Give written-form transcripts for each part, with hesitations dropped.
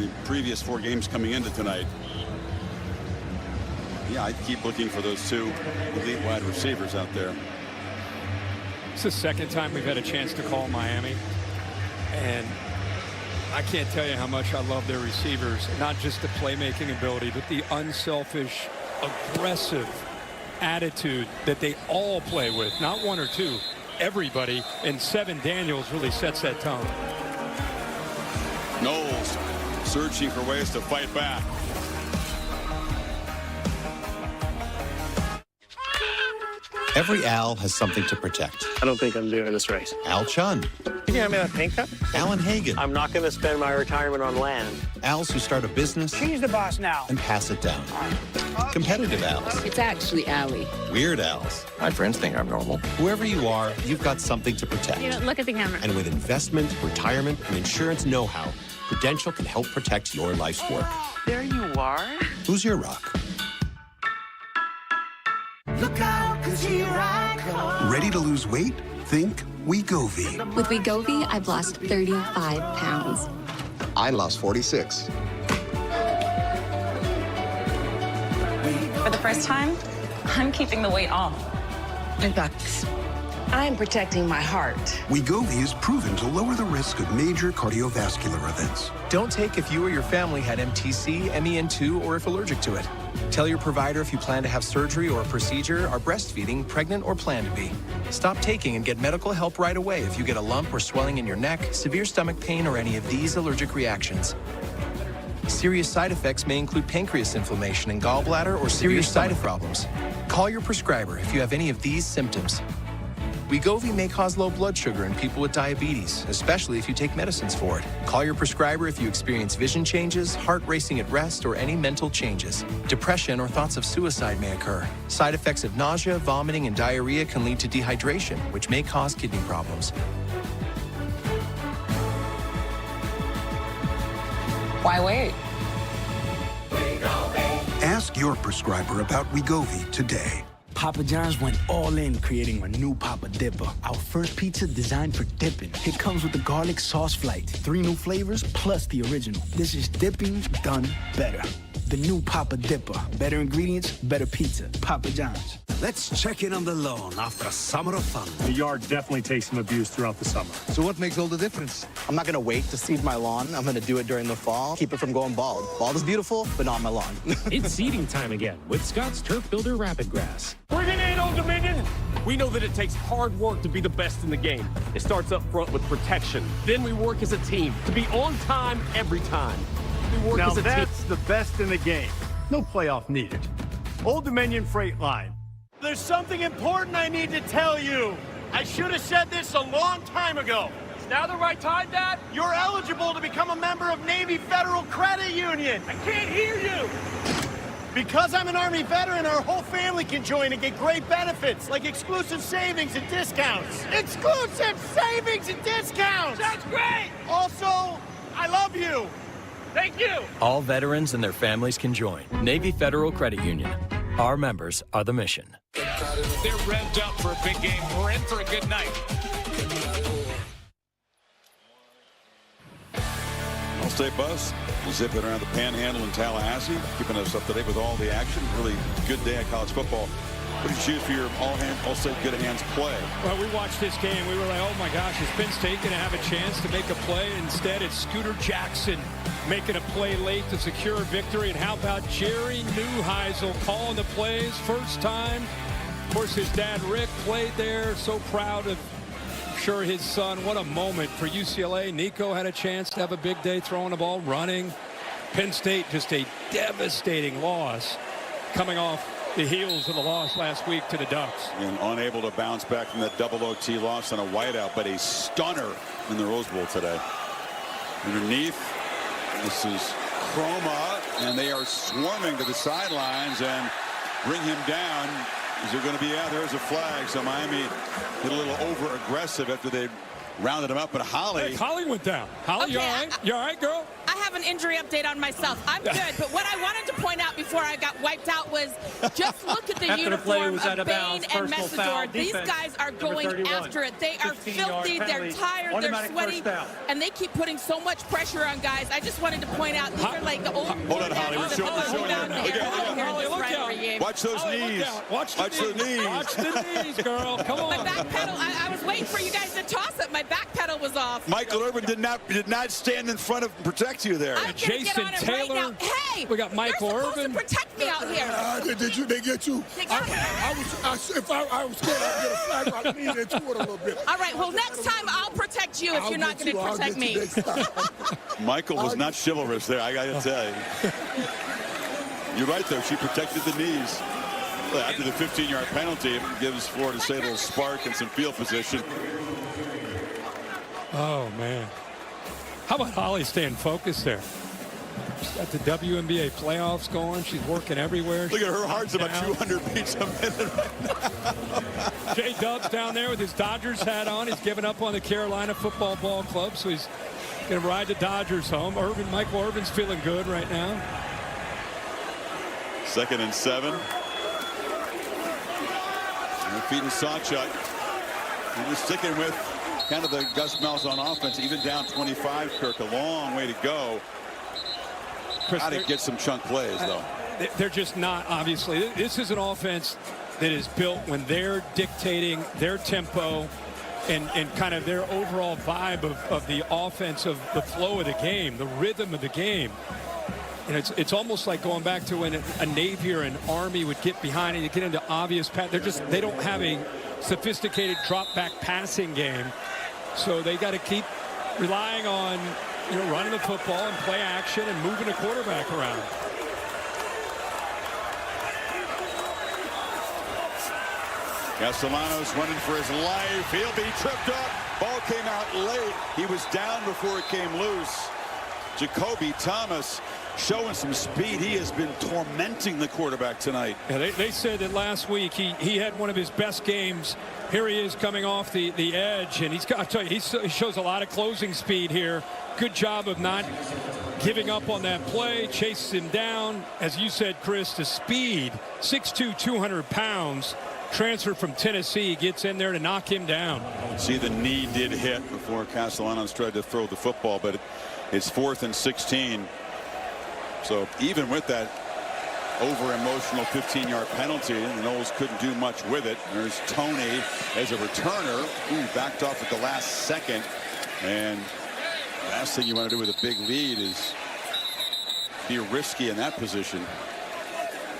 the previous 4 games coming into tonight. Yeah, I'd keep looking for those 2 elite wide receivers out there. It's the second time we've had a chance to call Miami, and I can't tell you how much I love their receivers. Not just the playmaking ability, but the unselfish, aggressive attitude that they all play with. Not 1 or 2, everybody. And Seven Daniels really sets that tone. Knowles searching for ways to fight back. Every Al has something to protect. I don't think I'm doing this right. Al Chun. Can you hand me that pink cup? Alan Hagan. I'm not going to spend my retirement on land. Als who start a business. She's the boss now. And pass it down. Competitive Als. It's actually Allie. Weird Als. My friends think I'm normal. Whoever you are, you've got something to protect. You know, look at the camera. And with investment, retirement, and insurance know-how, Prudential can help protect your life's work. There you are. Who's your rock? Look out, 'cause here I come. Ready to lose weight? Think Wegovy. With Wegovy, I've lost 35 pounds. I lost 46. For the first time, I'm keeping the weight off. I got this. I'm protecting my heart. Wegovy is proven to lower the risk of major cardiovascular events. Don't take if you or your family had MTC, MEN2, or if allergic to it. Tell your provider if you plan to have surgery or a procedure, are breastfeeding, pregnant, or plan to be. Stop taking and get medical help right away if you get a lump or swelling in your neck, severe stomach pain, or any of these allergic reactions. Serious side effects may include pancreas inflammation and gallbladder or serious stomach problems. Call your prescriber if you have any of these symptoms. Wegovy may cause low blood sugar in people with diabetes, especially if you take medicines for it. Call your prescriber if you experience vision changes, heart racing at rest, or any mental changes. Depression or thoughts of suicide may occur. Side effects of nausea, vomiting, and diarrhea can lead to dehydration, which may cause kidney problems. Why wait? Ask your prescriber about Wegovy today. Papa John's went all in creating a new Papa Dipper. Our first pizza designed for dipping. It comes with the garlic sauce flight, 3 new flavors plus the original. This is dipping done better. The new Papa Dipper. Better ingredients, better pizza. Papa John's. Let's check in on the lawn after a summer of fun. The yard definitely takes some abuse throughout the summer. So what makes all the difference? I'm not going to wait to seed my lawn. I'm going to do it during the fall. Keep it from going bald. Bald is beautiful, but not my lawn. It's seeding time again with Scott's Turf Builder Rapid Grass. Bring it in, Old Dominion! We know that it takes hard work to be the best in the game. It starts up front with protection. Then we work as a team to be on time every time. We work as a that's the best in the game. No playoff needed. Old Dominion Freight Line. There's something important I need to tell you. I should have said this a long time ago. Is now the right time, Dad? You're eligible to become a member of Navy Federal Credit Union. I can't hear you. Because I'm an Army veteran, our whole family can join and get great benefits, like exclusive savings and discounts. Exclusive savings and discounts! That's great! Also, I love you. Thank you. All veterans and their families can join. Navy Federal Credit Union. Our members are the mission. They're revved up for a big game. We're in for a good night. All-State Bus zipping around the Panhandle in Tallahassee, keeping us up to date with all the action. Really good day of college football. What do you choose for your all-state good hands play? Well, we watched this game. We were like, oh, my gosh, is Penn State going to have a chance to make a play? Instead, it's Scooter Jackson making a play late to secure a victory. And how about Jerry Neuheisel calling the plays first time? Of course, his dad, Rick, played there. So proud of, sure, his son. What a moment for UCLA. Nico had a chance to have a big day throwing the ball, running. Penn State, just a devastating loss coming off the heels of the loss last week to the Ducks. And unable to bounce back from that double OT loss on a whiteout, but a stunner in the Rose Bowl today. Underneath, this is Chroma, and they are swarming to the sidelines and bring him down. Is there going to be out? There's a flag. So Miami get a little over aggressive after they rounded him up. But Holly. Hey, Holly went down. Holly, okay, you all right? You all right, girl? I have have an injury update on myself. I'm good, but what I wanted to point out before I got wiped out was just look at the After the play uniform was out of of Bain bounds, and personal foul, Messidor. These defense, guys are number going 31. after it. They are 15-yard filthy, they're penalty, tired, they're automatic sweaty, first down. and they keep putting so much pressure on guys. I just wanted to point out, these are like the old... Hold on, Holly. We're showing you. Watch those knees. Watch the knees. Watch the knees, girl. Come on. My back pedal, I was waiting for you guys to toss it. My back pedal was off. Michael Irvin did not stand in front of and protect you there. Jason Taylor. Right hey, we got Michael They're Irvin. supposed to protect me out here. They get you? They got me. If I was scared, I'd get a flag. I'd lean into it a little bit. All right, well, next time I'll protect you if you're not going to protect me. Michael was not chivalrous there, I got to tell you. You're right, though. She protected the knees. After the 15-yard penalty, it gives Florida State a little spark and some field position. Oh, man. How about Holly staying focused there? She's got the WNBA playoffs going. She's working everywhere. Look at her heart's about 200 beats a minute right now. J-Dub's down there with his Dodgers hat on. He's given up on the Carolina Football Ball Club, so he's going to ride the Dodgers home. Michael Irvin's feeling good right now. 2nd and 7. And feeding Sawchuk. And we're sticking with kind of the Gus Malzahn offense, even down 25, Kirk. A long way to go. Got to get some chunk plays, though. They're just not, obviously. This is an offense that is built when they're dictating their tempo and kind of their overall vibe of the offense, of the flow of the game, the rhythm of the game. And it's almost like going back to when a Navy or an Army would get behind and you get into obvious pass. They don't have a sophisticated drop back passing game, so they got to keep relying on running the football and play action and moving the quarterback around. Castellanos running for his life. He'll be tripped up. Ball came out late. He was down before it came loose. Jacoby Thomas showing some speed. He has been tormenting the quarterback tonight. Yeah, they said that last week he had one of his best games. Here he is coming off the edge, and I'll tell you, he shows a lot of closing speed here. Good job of not giving up on that play, chases him down. As you said, Chris, the speed, 6'2", 200 pounds, transferred from Tennessee, gets in there to knock him down. See, the knee did hit before Castellanos tried to throw the football, but it's 4th and 16. So even with that over-emotional 15-yard penalty, the Noles couldn't do much with it. There's Tony as a returner. Backed off at the last second. And last thing you want to do with a big lead is be risky in that position.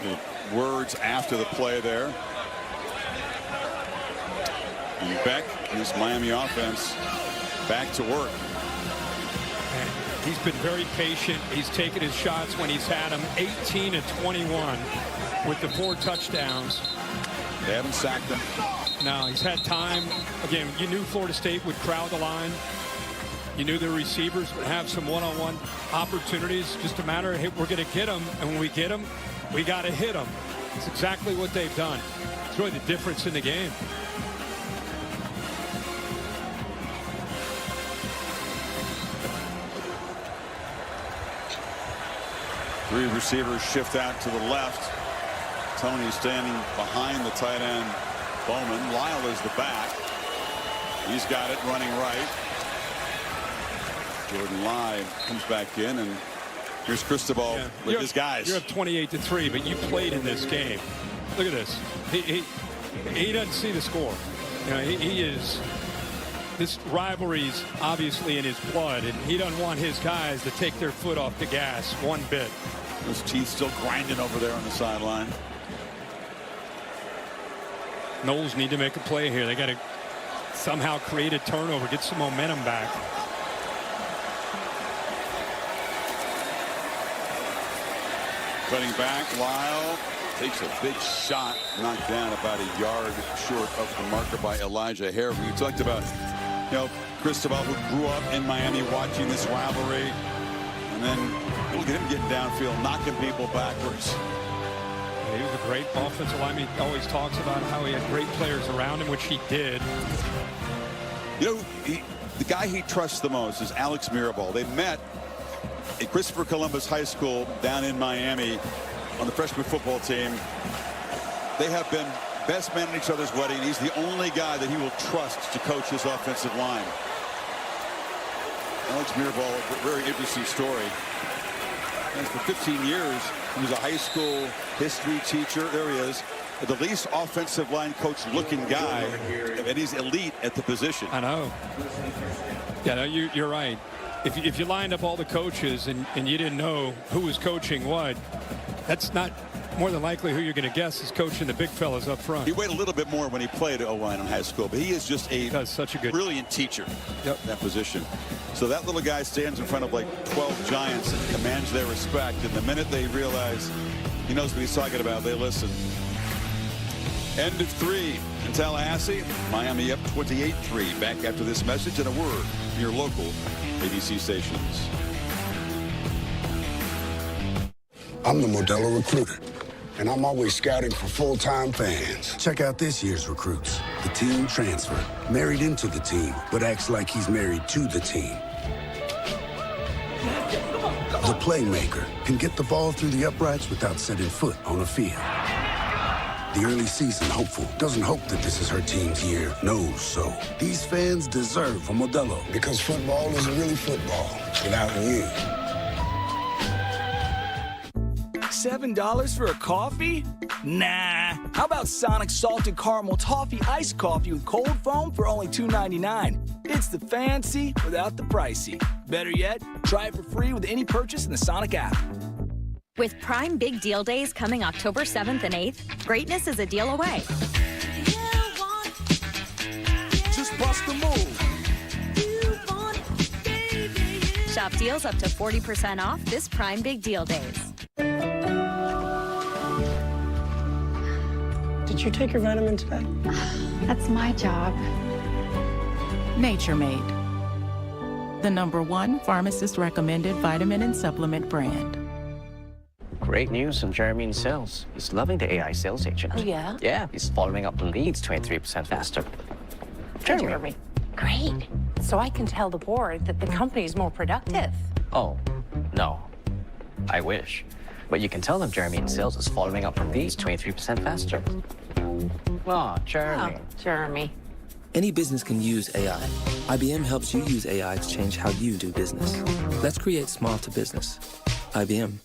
The words after the play there. And Beck and this Miami offense back to work. He's been very patient. He's taken his shots when he's had them. 18 of 21 with the 4 touchdowns. They haven't sacked him. No, he's had time. Again, you knew Florida State would crowd the line. You knew their receivers would have some one-on-one opportunities. Just a matter of, hey, we're going to get them. And when we get them, we got to hit them. It's exactly what they've done. It's really the difference in the game. Three receivers shift out to the left. Tony standing behind the tight end Bowman. Lyle is the back. He's got it running right. Jordan Lye comes back in, and here's Cristobal with his guys. You're up 28-3, but you played in this game. Look at this. He doesn't see the score. He is. This rivalry's obviously in his blood, and he doesn't want his guys to take their foot off the gas one bit. His teeth still grinding over there on the sideline. Noles need to make a play here. They got to somehow create a turnover, get some momentum back. Cutting back, Lyle takes a big shot, knocked down about a yard short of the marker by Elijah Hare. We talked about, Cristobal, who grew up in Miami watching this rivalry, and then look at him getting downfield, knocking people backwards. He was a great offensive lineman. He always talks about how he had great players around him, which he did. The guy he trusts the most is Alex Mirabal. They met at Christopher Columbus High School down in Miami on the freshman football team. They have been best man at each other's wedding. He's the only guy that he will trust to coach his offensive line. Alex Mirabal, a very interesting story. And for 15 years, he was a high school history teacher. There he is, the least offensive line coach looking guy, and he's elite at the position. I know. Yeah, no, you're right. If you lined up all the coaches and you didn't know who was coaching what, that's not more than likely who you're going to guess is coaching the big fellas up front. He weighed a little bit more when he played O-line in high school, but he is just such a good, brilliant teacher. Yep. That position. So that little guy stands in front of like 12 giants and commands their respect. And the minute they realize he knows what he's talking about, they listen. End of 3 in Tallahassee. Miami up 28-3. Back after this message and a word from your local ABC stations. I'm the Modelo Recruiter, and I'm always scouting for full-time fans. Check out this year's recruits. The team transfer, married into the team, but acts like he's married to the team. The playmaker can get the ball through the uprights without setting foot on a field. The early season hopeful doesn't hope that this is her team's year, knows so. These fans deserve a Modelo, because football isn't really football without you. $7 for a coffee? Nah. How about Sonic Salted Caramel Toffee Iced Coffee with cold foam for only $2.99? It's the fancy without the pricey. Better yet, try it for free with any purchase in the Sonic app. With Prime Big Deal Days coming October 7th and 8th, greatness is a deal away. Just bust the move. Shop deals up to 40% off this Prime Big Deal Days. Did you take your vitamin today? That's my job. Nature Made, the #1 pharmacist recommended vitamin and supplement brand. Great news from Jeremy in sales. He's loving the AI sales agent. Oh, yeah? Yeah, he's following up the leads 23% faster. Jeremy. Great. So I can tell the board that the company's more productive. Oh, no. I wish. But you can tell them Jeremy in sales is following up from these 23% faster. Oh, Jeremy. Oh, Jeremy. Any business can use AI. IBM helps you use AI to change how you do business. Let's create small to business. IBM.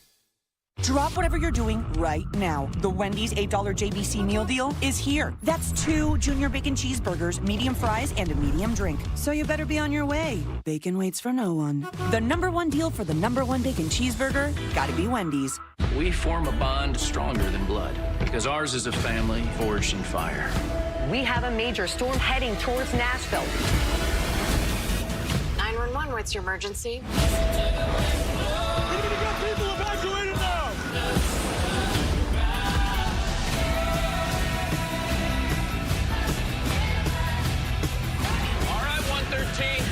Drop whatever you're doing right now. The Wendy's $8 JBC meal deal is here. That's 2 Junior Bacon Cheeseburgers, medium fries, and a medium drink. So you better be on your way. Bacon waits for no one. The #1 deal for the #1 bacon cheeseburger, gotta be Wendy's. We form a bond stronger than blood, because ours is a family forged in fire. We have a major storm heading towards Nashville. 911, what's your emergency? People evacuated now! All right, 113.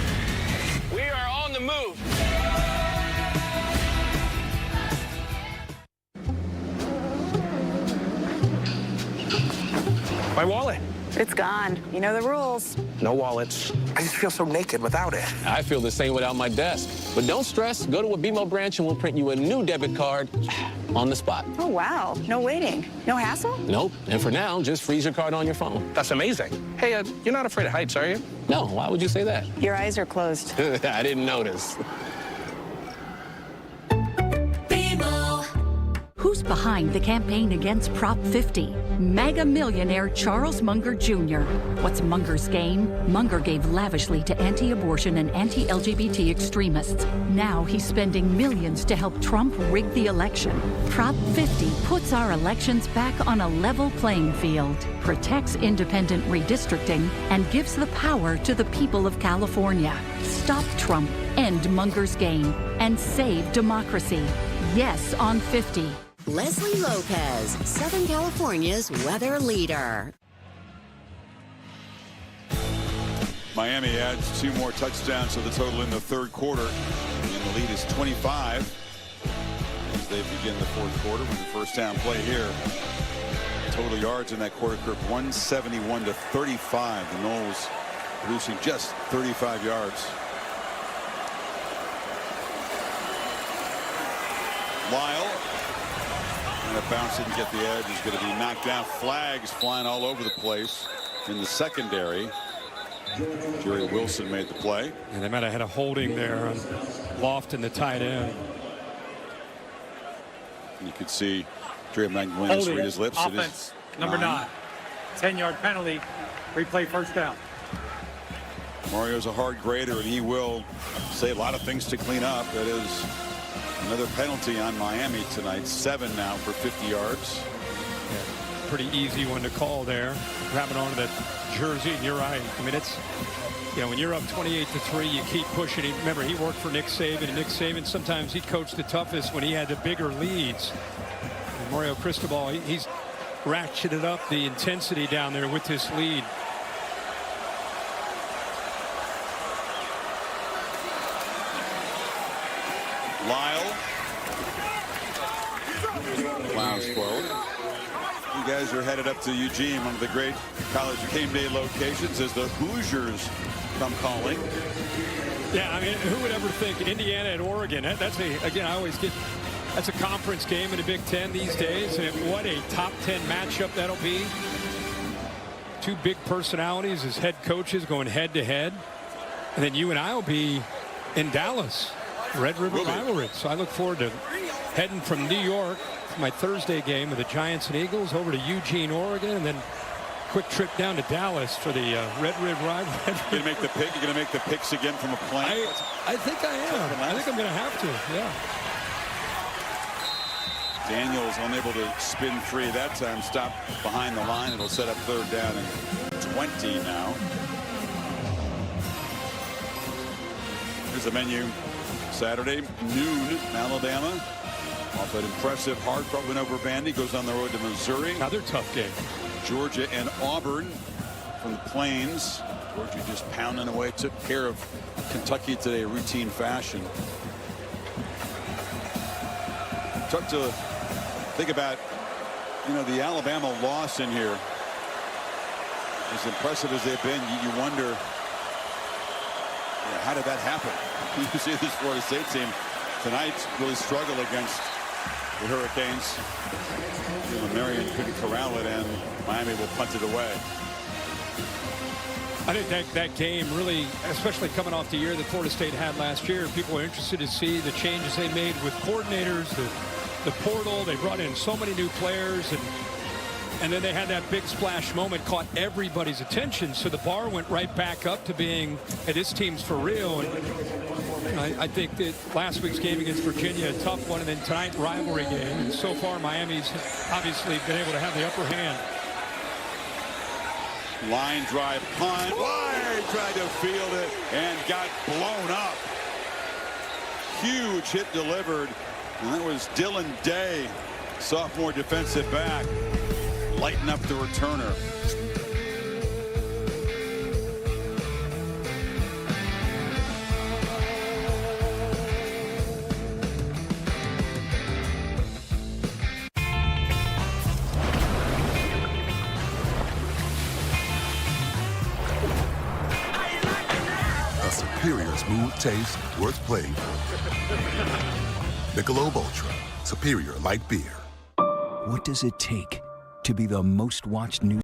We are on the move. My wallet. It's gone. You know the rules. No wallets. I just feel so naked without it. I feel the same without my desk. But don't stress. Go to a BMO branch and we'll print you a new debit card on the spot. Oh, wow. No waiting. No hassle? Nope. And for now, just freeze your card on your phone. That's amazing. Hey, you're not afraid of heights, are you? No. Why would you say that? Your eyes are closed. I didn't notice. Who's behind the campaign against Prop 50? Mega millionaire Charles Munger Jr. What's Munger's game? Munger gave lavishly to anti-abortion and anti-LGBT extremists. Now he's spending millions to help Trump rig the election. Prop 50 puts our elections back on a level playing field, protects independent redistricting, and gives the power to the people of California. Stop Trump, end Munger's game, and save democracy. Yes on 50. Leslie Lopez, Southern California's weather leader. Miami adds 2 more touchdowns to the total in the third quarter. And the lead is 25 as they begin the fourth quarter with the first down play here. Total yards in that quarter curve 171 to 35. The Noles producing just 35 yards. Lyle. And a bounce didn't get the edge. He's going to be knocked down. Flags flying all over the place in the secondary. Jerry Wilson made the play. And they might have had a holding there on Lofton, the tight end. You could see Jerry McGinnis read his lips. Offense, number 9. 10-yard penalty. Replay first down. Mario's a hard grader, and he will say a lot of things to clean up. That is another penalty on Miami tonight. 7 now for 50 yards. Yeah, pretty easy one to call there. Grabbing onto the jersey, and you're right. I mean, it's, you know, when you're up 28-3, you keep pushing. Remember, he worked for Nick Saban, and Nick Saban, sometimes he coached the toughest when he had the bigger leads. And Mario Cristobal, he's ratcheted up the intensity down there with this lead. Lyle. Clowns forward. You guys are headed up to Eugene, one of the great college game day locations, as the Hoosiers come calling. Yeah, I mean, who would ever think Indiana and Oregon? That's again, I always get, that's a conference game in the Big Ten these days, and what a top 10 matchup that'll be. Two big personalities as head coaches going head to head, and then you and I will be in Dallas, Red River rivalry. So I look forward to heading from New York for my Thursday game with the Giants and Eagles over to Eugene, Oregon, and then quick trip down to Dallas for the Red River rivalry. You're gonna make the pick. You're gonna make the picks again from a plane. I think I am. I think I'm gonna have to. Yeah. Daniels unable to spin free that time. Stop behind the line. It'll set up 3rd down and 20 now. Here's the menu. Saturday, noon, Alabama. Off an impressive hard-fought win over Vandy. Goes on the road to Missouri. Another tough game. Georgia and Auburn from the Plains. Georgia just pounding away. Took care of Kentucky today, routine fashion. Tough to think about, you know, the Alabama loss in here. As impressive as they've been, you wonder, how did that happen? You see this Florida State team tonight really struggle against the Hurricanes. Marion couldn't corral it, and Miami will punt it away. I think that game really, especially coming off the year that Florida State had last year, people are interested to see the changes they made with coordinators, the portal. They brought in so many new players, and then they had that big splash moment, caught everybody's attention. So the bar went right back up to being, hey, this team's for real. And I think that last week's game against Virginia, a tough one, and then tonight, rivalry game. And so far, Miami's obviously been able to have the upper hand. Line drive punt. Wide, tried to field it and got blown up. Huge hit delivered. And that was Dylan Day, sophomore defensive back, lighten up the returner. A superior smooth taste worth playing for. Michelob Ultra, superior light beer. What does it take to be the most watched news?